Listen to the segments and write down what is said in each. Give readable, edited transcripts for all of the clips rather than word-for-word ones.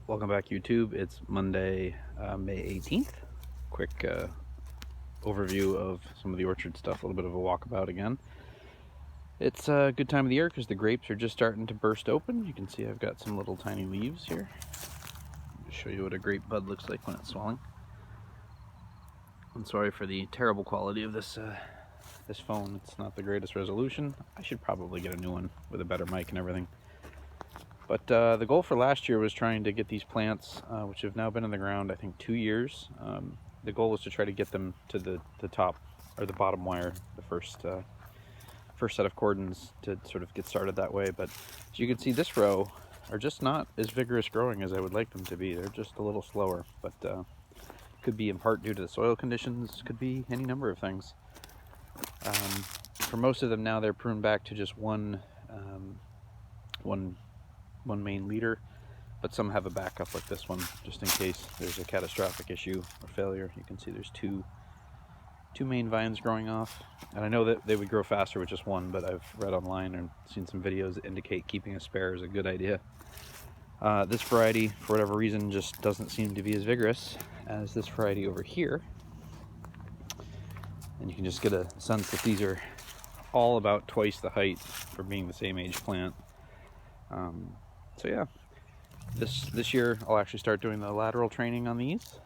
Welcome back, YouTube. It's Monday, May 18th. Quick overview of some of the orchard stuff, a little bit of a walkabout again. It's a good time of the year because the grapes are just starting to burst open. You can see I've got some little tiny leaves here. I'll show you what a grape bud looks like when it's swelling. I'm sorry for the terrible quality of this phone. It's not the greatest resolution. I should probably get a new one with a better mic and everything. But the goal for last year was trying to get these plants, which have now been in the ground, I think 2 years. The goal was to try to get them to the top or the bottom wire, the first set of cordons, to sort of get started that way. But as you can see, this row are just not as vigorous growing as I would like them to be. They're just a little slower, but could be in part due to the soil conditions, could be any number of things. For most of them now, they're pruned back to just one main leader, but some have a backup like this one, just in case there's a catastrophic issue or failure. You can see there's two main vines growing off, and I know that they would grow faster with just one, but I've read online and seen some videos that indicate keeping a spare is a good idea. This variety, for whatever reason, just doesn't seem to be as vigorous as this variety over here, and you can just get a sense that these are all about twice the height for being the same age plant. So yeah, this year I'll actually start doing the lateral training on these.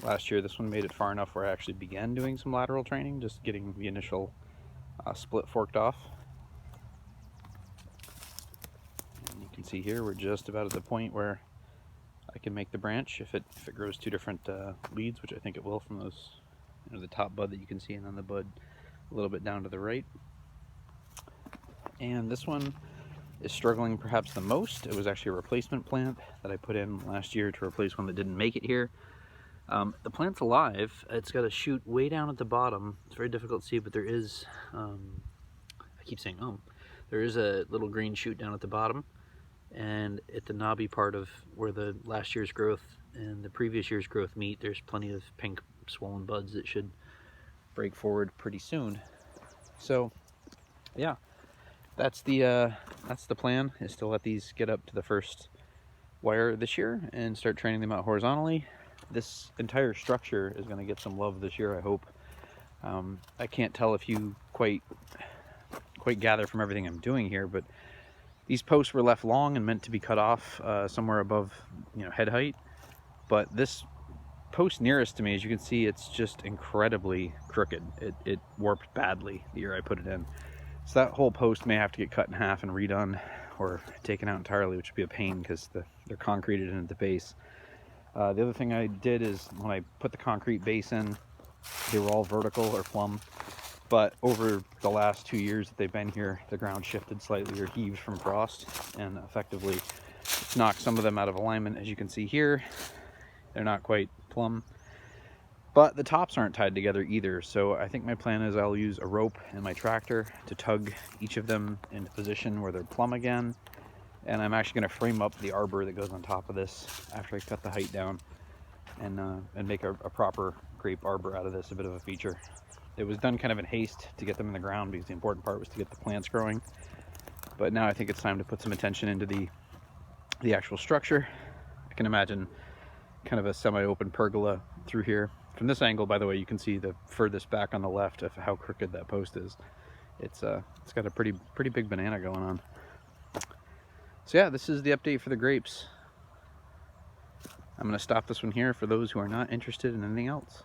Last year this one made it far enough where I actually began doing some lateral training, just getting the initial split forked off. And you can see here we're just about at the point where I can make the branch if it grows two different leads, which I think it will from those, the top bud that you can see, and then the bud a little bit down to the right. And this one is struggling perhaps the most. It was actually a replacement plant that I put in last year to replace one that didn't make it here. The plant's alive. It's got a shoot way down at the bottom. It's very difficult to see, but there is, I keep saying there is a little green shoot down at the bottom, and at the knobby part of where the last year's growth and the previous year's growth meet, there's plenty of pink swollen buds that should break forward pretty soon. So yeah, that's the plan, is to let these get up to the first wire this year and start training them out horizontally. This entire structure is going to get some love this year, I hope. I can't tell if you quite gather from everything I'm doing here, but these posts were left long and meant to be cut off somewhere above, head height. But this post nearest to me, as you can see, it's just incredibly crooked. It warped badly the year I put it in. So that whole post may have to get cut in half and redone, or taken out entirely, which would be a pain because they're concreted in at the base. The other thing I did is, when I put the concrete base in, they were all vertical or plumb, but over the last 2 years that they've been here, the ground shifted slightly or heaved from frost, and effectively it's knocked some of them out of alignment. As you can see here, they're not quite plumb. But the tops aren't tied together either, so I think my plan is I'll use a rope and my tractor to tug each of them into position where they're plumb again. And I'm actually going to frame up the arbor that goes on top of this after I cut the height down, and make a proper grape arbor out of this, a bit of a feature. It was done kind of in haste to get them in the ground because the important part was to get the plants growing. But now I think it's time to put some attention into the actual structure. I can imagine kind of a semi-open pergola through here. From this angle, by the way, you can see the furthest back on the left of how crooked that post is. It's got a pretty big banana going on. So yeah, this is the update for the grapes. I'm going to stop this one here for those who are not interested in anything else.